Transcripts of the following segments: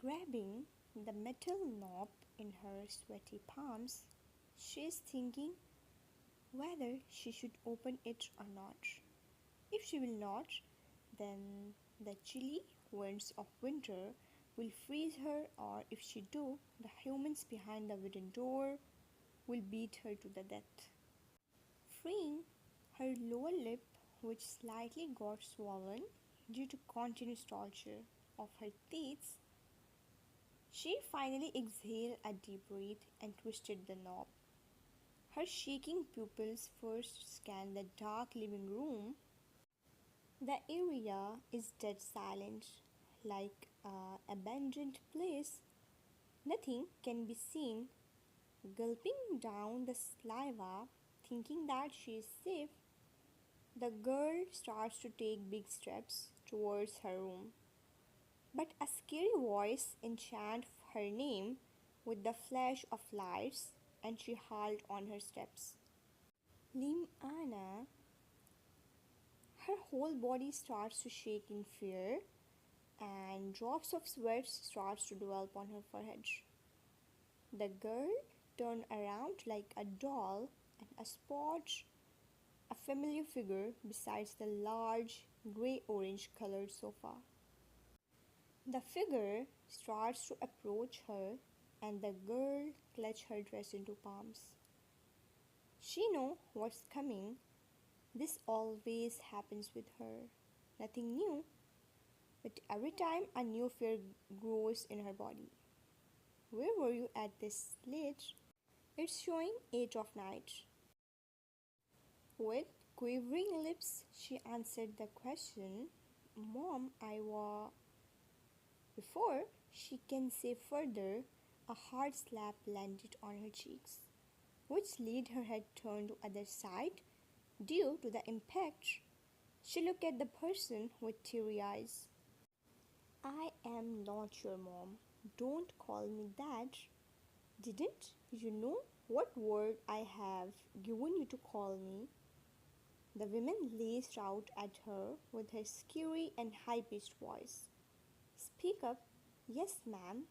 Grabbing the metal knob in her sweaty palms, she is thinking whether she should open it or not. If she will not, then the chilly winds of winter will freeze her, or if she do, the humans behind the wooden door will beat her to the death. Freeing her lower lip, which slightly got swollen due to continuous torture of her teeth, she finally exhaled a deep breath and twisted the knob. Her shaking pupils first scanned the dark living room. The area is dead silent, like an abandoned place. Nothing can be seen. Gulping down the saliva, thinking that she is safe, the girl starts to take big steps towards her room. But a scary voice enchants her name with the flash of lights, and she halted on her steps. Lim Anna, her whole body starts to shake in fear, and drops of sweat starts to develop on her forehead. The girl turned around like a doll and spotted a familiar figure besides the large gray-orange colored sofa. The figure starts to approach her, and the girl clutches her dress into palms. She knows what's coming. This always happens with her. Nothing new, but every time a new fear grows in her body. Where were you at this late? It's showing 8 of night. With quivering lips, she answered the question, Mom, I was. Before she can say further, a hard slap landed on her cheeks, which made her head turn to the other side due to the impact. She looked at the person with teary eyes. I am not your mom. Don't call me that. Didn't you know what word I have given you to call me? The woman laced out at her with her scary and high pitched voice. Speak up. Yes, ma'am.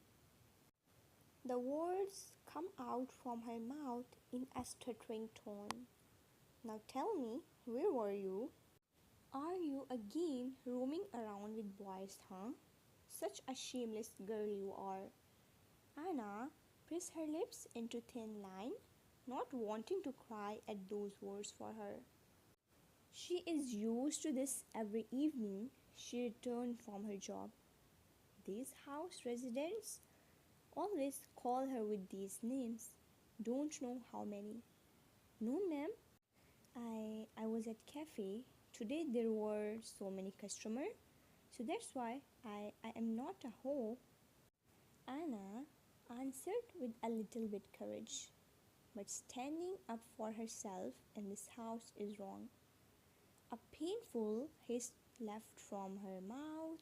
The words come out from her mouth in a stuttering tone. Now tell me, where were you? Are you again roaming around with boys, huh? Such a shameless girl you are. Anna pressed her lips into thin line, not wanting to cry at those words for her. She is used to this every evening she returned from her job. These house residents always call her with these names. Don't know how many. No, ma'am. I was at cafe. Today there were so many customers. So that's why I am not a hoe. Anna answered with a little bit courage. But standing up for herself in this house is wrong. A painful hiss left from her mouth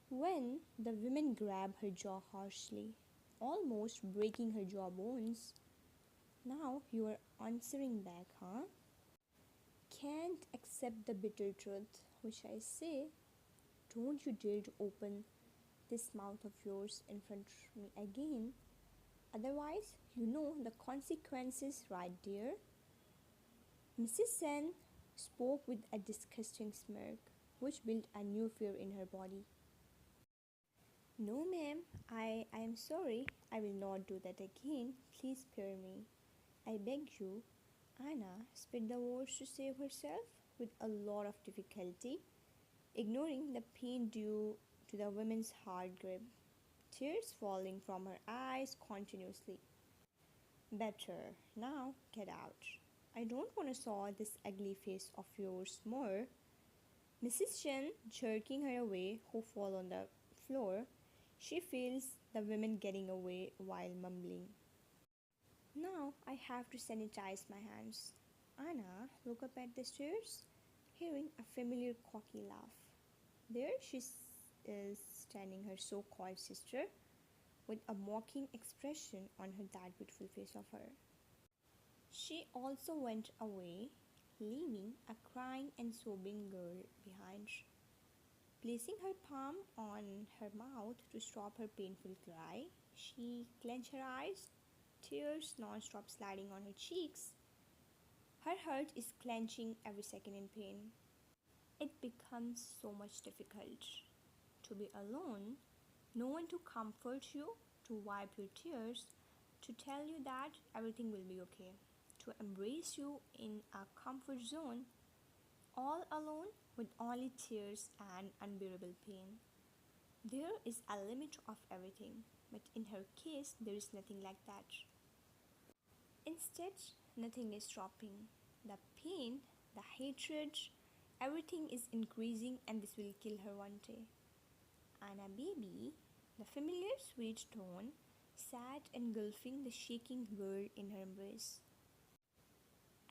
when the woman grabbed her jaw harshly, almost breaking her jawbones. Now you are answering back, huh? Can't accept the bitter truth, which I say. Don't you dare to open this mouth of yours in front of me again. Otherwise, you know the consequences, right, dear? Mrs. Sen spoke with a disgusting smirk, which built a new fear in her body. No, ma'am, I am sorry. I will not do that again. Please spare me. I beg you. Anna spit the words to save herself with a lot of difficulty, ignoring the pain due to the woman's hard grip, tears falling from her eyes continuously. Better. Now get out. I don't want to saw this ugly face of yours more. Mrs. Chen jerking her away, who fall on the floor. She feels the women getting away while mumbling. Now I have to sanitize my hands. Anna looked up at the stairs, hearing a familiar cocky laugh. There she is standing her so-called sister with a mocking expression on her that beautiful face of her. She also went away, leaving a crying and sobbing girl behind. Placing her palm on her mouth to stop her painful cry, she clenched her eyes, tears non-stop sliding on her cheeks. Her heart is clenching every second in pain. It becomes so much difficult to be alone, no one to comfort you, to wipe your tears, to tell you that everything will be okay, to embrace you in a comfort zone, all alone with only tears and unbearable pain. There is a limit of everything, but in her case, there is nothing like that. Instead, nothing is stopping. The pain, the hatred, everything is increasing, and this will kill her one day. Anna baby, the familiar sweet tone, sat engulfing the shaking girl in her embrace.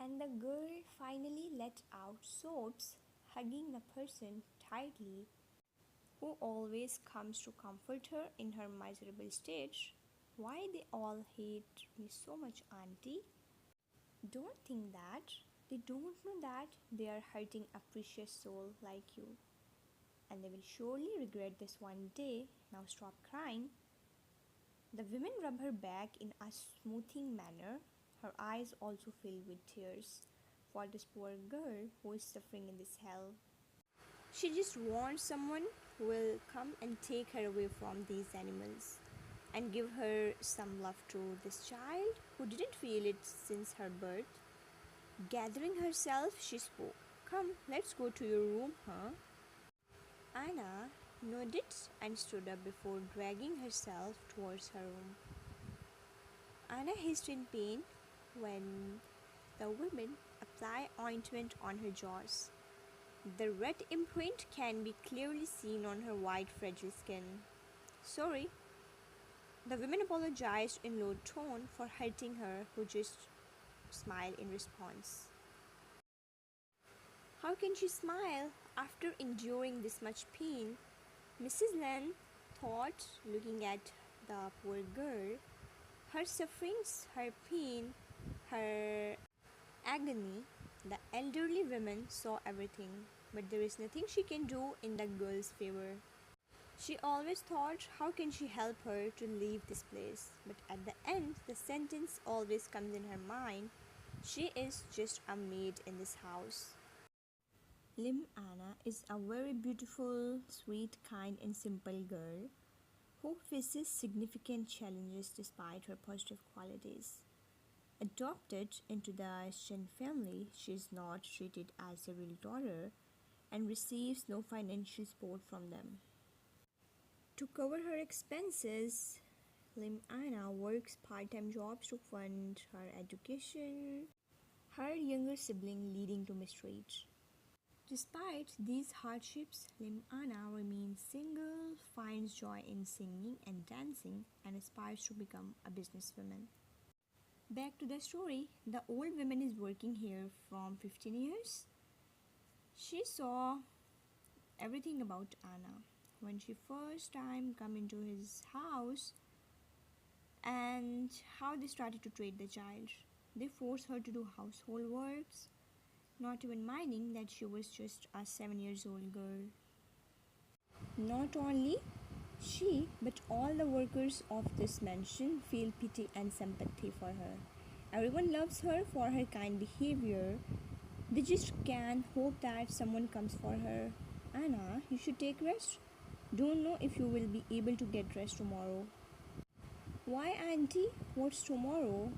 And the girl finally let out sobs, hugging the person tightly who always comes to comfort her in her miserable state. Why they all hate me so much, auntie? Don't think that. They don't know that they are hurting a precious soul like you. And they will surely regret this one day. Now stop crying. The women rub her back in a smoothing manner, her eyes also filled with tears for this poor girl who is suffering in this hell. She just wants someone who will come and take her away from these animals and give her some love to this child who didn't feel it since her birth. Gathering herself, she spoke. Come, let's go to your room, huh? Anna nodded and stood up before dragging herself towards her room. Anna hissed in pain when the women apply ointment on her jaws. The red imprint can be clearly seen on her white, fragile skin. Sorry. The women apologized in low tone for hurting her, who just smiled in response. How can she smile after enduring this much pain? Mrs. Len thought, looking at the poor girl. Her sufferings, her pain, her agony, the elderly woman saw everything, but there is nothing she can do in the girl's favor. She always thought, how can she help her to leave this place? But at the end, the sentence always comes in her mind. She is just a maid in this house. Lim Anna is a very beautiful, sweet, kind, and simple girl who faces significant challenges despite her positive qualities. Adopted into the Shen family, she is not treated as a real daughter and receives no financial support from them. To cover her expenses, Lim Anna works part-time jobs to fund her education, her younger sibling leading to miscarriage. Despite these hardships, Lim Anna remains single, finds joy in singing and dancing, and aspires to become a businesswoman. Back to the story, the old woman is working here from 15 years. She saw everything about Anna when she first time come into his house and how they started to treat the child. They forced her to do household works, not even minding that she was just a 7 years old girl. Not only she, but all the workers of this mansion feel pity and sympathy for her. Everyone loves her for her kind behavior. They just can hope that someone comes for her. Anna, you should take rest. Don't know if you will be able to get rest tomorrow. Why, auntie? What's tomorrow?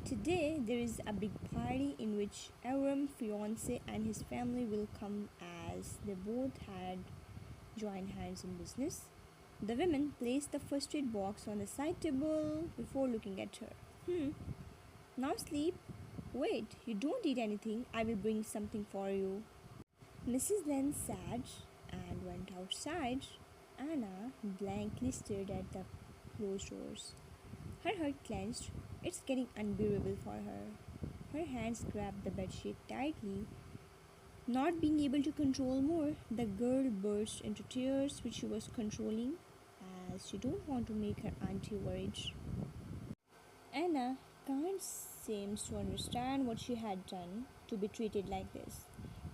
Today there is a big party in which Aram fiancee and his family will come as they both had joined hands in business. The women placed the first aid box on the side table before looking at her. Now sleep. Wait, you don't eat anything. I will bring something for you. Mrs. Len sat and went outside. Anna blankly stared at the closed doors. Her heart clenched. It's getting unbearable for her. Her hands grabbed the bedsheet tightly. Not being able to control more, the girl burst into tears which she was controlling as she don't want to make her auntie worried. Anna can't seems to understand what she had done to be treated like this.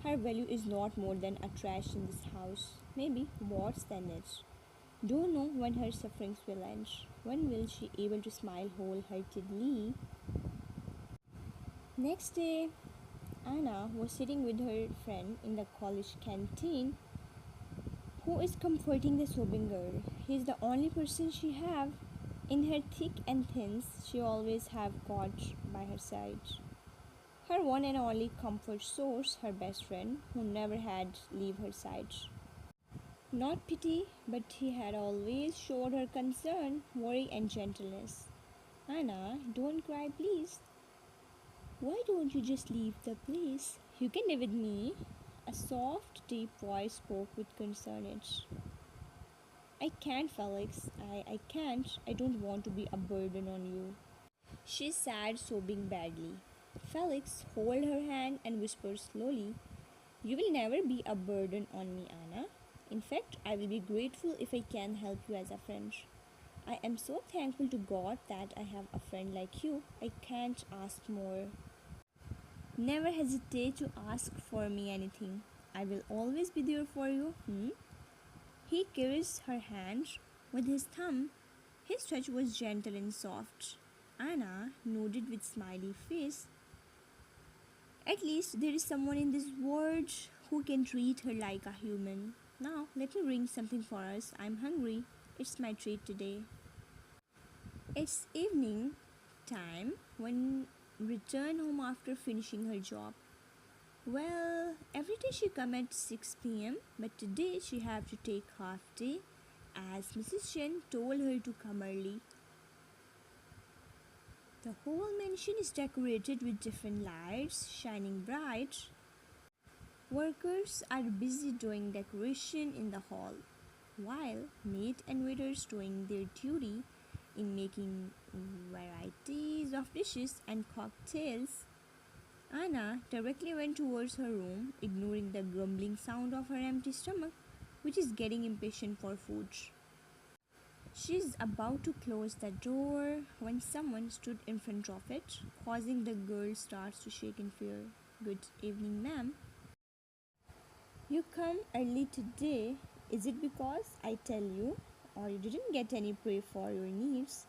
Her value is not more than a trash in this house. Maybe worse than it. Don't know when her sufferings will end. When will she able to smile wholeheartedly? Next day, Anna was sitting with her friend in the college canteen who is comforting the sobbing girl. He is the only person she have. In her thick and thins, she always have God by her side. Her one and only comfort source, her best friend, who never had leave her side. Not pity, but he had always showed her concern, worry, and gentleness. Anna, don't cry, please. Why don't you just leave the place? You can live with me. A soft, deep voice spoke with concern. I can't, Felix. I can't. I don't want to be a burden on you. She sighed, sobbing badly. Felix held her hand and whispered slowly, you will never be a burden on me, Anna. In fact, I will be grateful if I can help you as a friend. I am so thankful to God that I have a friend like you. I can't ask more. Never hesitate to ask for me anything. I will always be there for you. He caressed her hand with his thumb. His touch was gentle and soft. Anna nodded with smiley face. At least there is someone in this world who can treat her like a human. Now, let me bring something for us. I'm hungry. It's my treat today. It's evening time when return home after finishing her job. Well, every day she come at 6 p.m. but today she have to take half day as Mrs. Chen told her to come early. The whole mansion is decorated with different lights shining bright. Workers are busy doing decoration in the hall, while maid and waiters doing their duty in making varieties of dishes and cocktails. Anna directly went towards her room, ignoring the grumbling sound of her empty stomach, which is getting impatient for food. She is about to close the door when someone stood in front of it, causing the girl starts to shake in fear. Good evening, ma'am. You come early today. Is it because I tell you, or you didn't get any pay for your needs?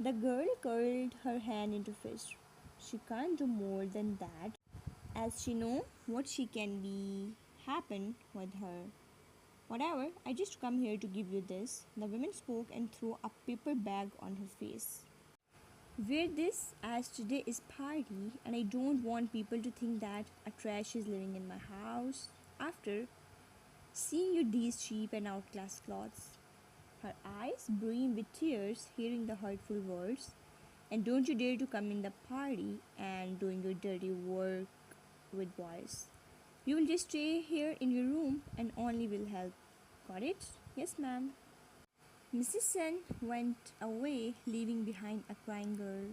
The girl curled her hand into fist. She can't do more than that, as she know what she can be happen with her. Whatever, I just come here to give you this. The woman spoke and threw a paper bag on her face. Wear this as today is party and I don't want people to think that a trash is living in my house after seeing you these cheap and outclassed clothes. Her eyes brimmed with tears hearing the hurtful words. And don't you dare to come in the party and doing your dirty work with boys. You will just stay here in your room and only will help. Got it? Yes, ma'am. Mrs. Sen went away, leaving behind a crying girl.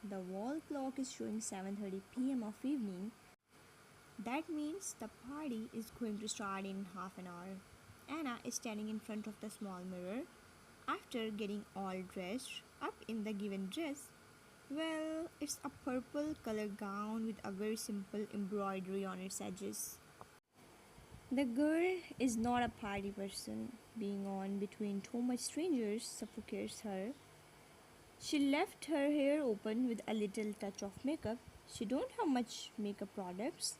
The wall clock is showing 7:30 p.m. of evening. That means the party is going to start in half an hour. Anna is standing in front of the small mirror after getting all dressed up in the given dress. Well, it's a purple color gown with a very simple embroidery on its edges. The girl is not a party person. Being on between too much strangers suffocates her. She left her hair open with a little touch of makeup. She don't have much makeup products.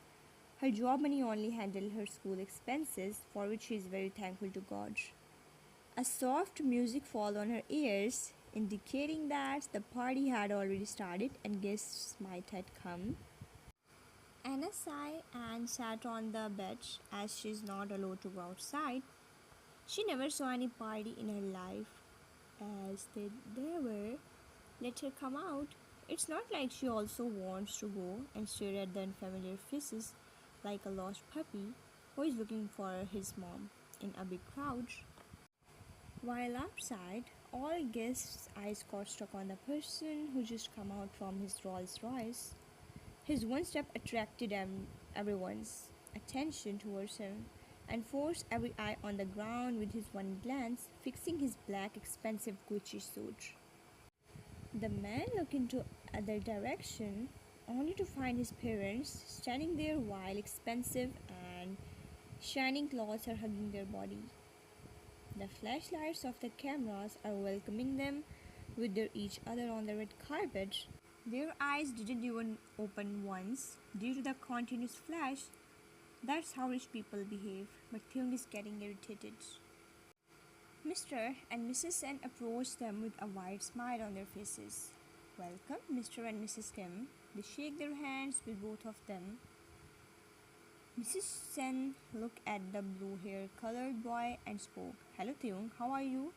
Her job money only handled her school expenses, for which she is very thankful to God. A soft music fall on her ears, indicating that the party had already started and guests might have come. Anna sighed and sat on the bed as she is not allowed to go outside. She never saw any party in her life. As they were, let her come out. It's not like she also wants to go and stare at the unfamiliar faces like a lost puppy who is looking for his mom in a big crowd. While outside, all guests' eyes got stuck on the person who just come out from his Rolls Royce. His one step attracted everyone's attention towards him and forced every eye on the ground with his one glance, fixing his black expensive Gucci suit. The man looked into other direction only to find his parents standing there while expensive and Shining cloths are hugging their body. The flashlights of the cameras are welcoming them with each other on the red carpet. Their eyes didn't even open once due to the continuous flash. That's how rich people behave, but Taehyung is getting irritated. Mr. and Mrs. Sen approach them with a wide smile on their faces. Welcome, Mr. and Mrs. Kim. They shake their hands with both of them. Mrs. Sen looked at the blue-haired colored boy and spoke. Hello, Taehyung. How are you?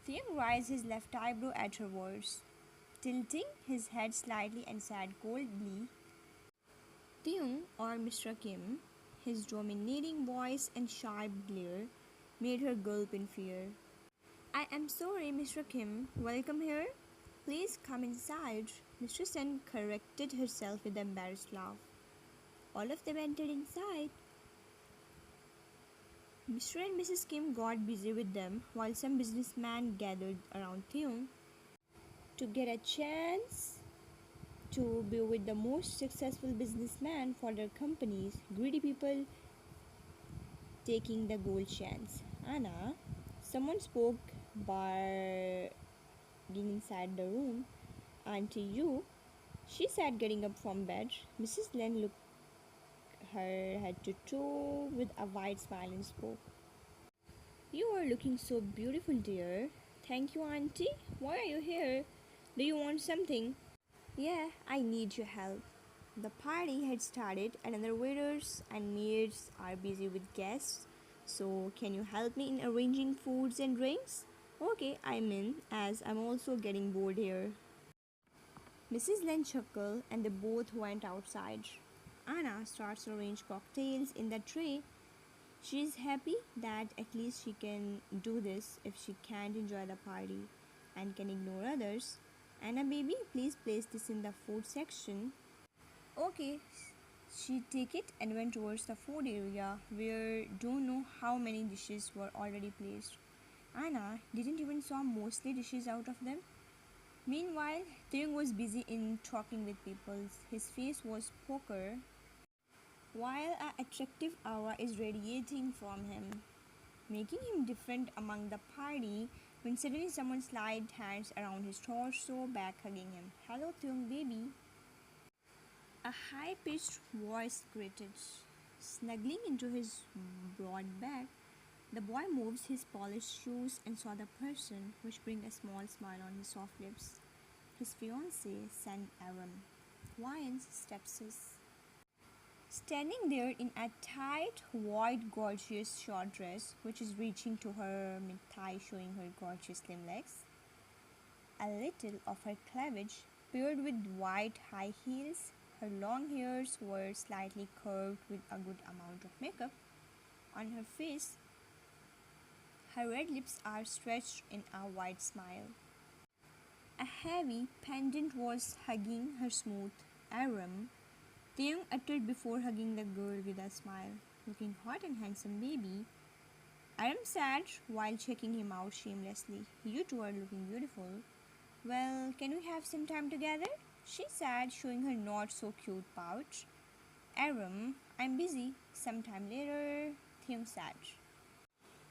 Taehyung raised his left eyebrow at her words, tilting his head slightly and said coldly, Taehyung, or Mr. Kim, his dominating voice and sharp glare made her gulp in fear. I am sorry, Mr. Kim. Welcome here. Please come inside. Mr. Sen corrected herself with an embarrassed laugh. All of them entered inside. Mr. and Mrs. Kim got busy with them while some businessmen gathered around Taehyung to get a chance to be with the most successful businessman for their companies. Greedy people taking the gold chance. Anna, someone spoke barging inside the room. Auntie you, she said getting up from bed. Mrs. Len looked her head to toe with a wide smile and spoke. You are looking so beautiful, dear. Thank you, Auntie. Why are you here? Do you want something? Yeah, I need your help. The party had started and other waiters and maids are busy with guests. So, can you help me in arranging foods and drinks? Okay, I'm in, as I'm also getting bored here. Mrs. Len chuckled and they both went outside. Anna starts to arrange cocktails in the tray. She is happy that at least she can do this if she can't enjoy the party and can ignore others. Anna baby, please place this in the food section. Okay, she took it and went towards the food area where don't know how many dishes were already placed. Anna didn't even saw mostly dishes out of them. Meanwhile, Taehyung was busy in talking with people. His face was poker, while an attractive aura is radiating from him, making him different among the party when suddenly someone slid hands around his torso, back hugging him. Hello, Taehyung baby. A high-pitched voice greeted. Snuggling into his broad back, the boy moves his polished shoes and saw the person, which bring a small smile on his soft lips. His fiancee, San Aaron, Ryan's step-sis. Standing there in a tight, white, gorgeous short dress, which is reaching to her mid-thigh, showing her gorgeous slim legs. A little of her cleavage, paired with white high heels. Her long hairs were slightly curved with a good amount of makeup on her face. Her red lips are stretched in a wide smile. A heavy pendant was hugging her smooth arm. Taehyung uttered before hugging the girl with a smile. Looking hot and handsome, baby. Aram said while checking him out shamelessly. You two are looking beautiful. Well, can we have some time together? She said, showing her not so cute pouch. Aram, I'm busy. Sometime later, Taehyung said.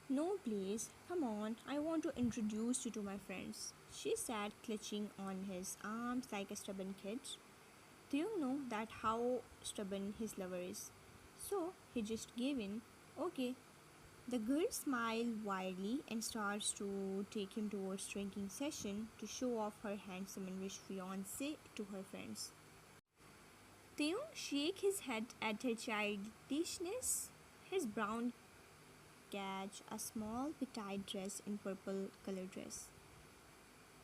No, please. Come on. I want to introduce you to my friends. She said, clutching on his arms like a stubborn kid. Taehyung knew that how stubborn his lover is. So, he just gave in. Okay. The girl smiled widely and starts to take him towards drinking session to show off her handsome and rich fiancé to her friends. Taehyung shook his head at her childishness. His brown catch a small petite dress in purple color dress.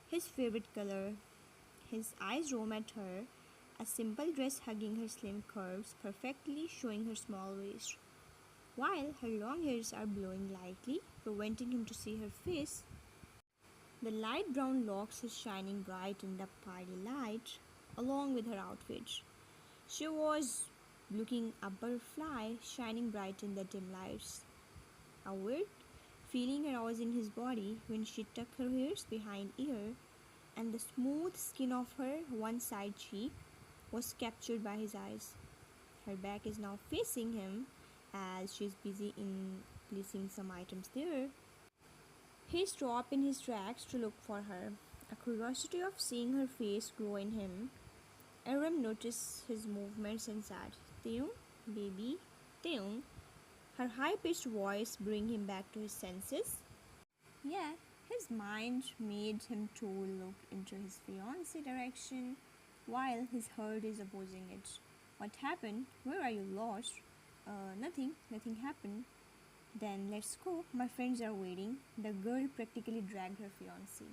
His favorite color. His eyes roam at her, a simple dress hugging her slim curves, perfectly showing her small waist. While her long hairs are blowing lightly, preventing him to see her face. The light brown locks is shining bright in the party light, along with her outfit. She was looking a butterfly shining bright in the dim lights. A weird feeling arose in his body when she tucked her hairs behind ear, and the smooth skin of her one side cheek was captured by his eyes. Her back is now facing him, as she's busy in placing some items there. He stopped in his tracks to look for her, a curiosity of seeing her face grow in him. Aram noticed his movements and said, Taehyung, baby, Taehyung. Her high-pitched voice bring him back to his senses. Yeah, his mind made him to look into his fiancée direction while his heart is opposing it. What happened? Where are you lost? Nothing happened. Then let's go. My friends are waiting. The girl practically dragged her fiancé.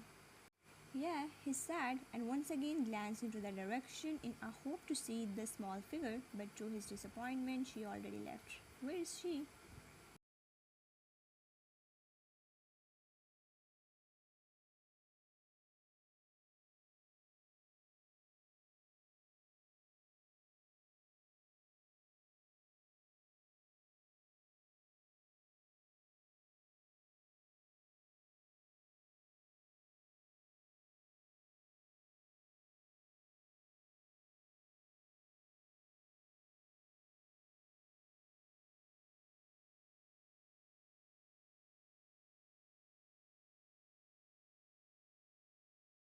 Yeah, he said, and once again glanced into the direction in a hope to see the small figure, but to his disappointment, she already left. Where is she?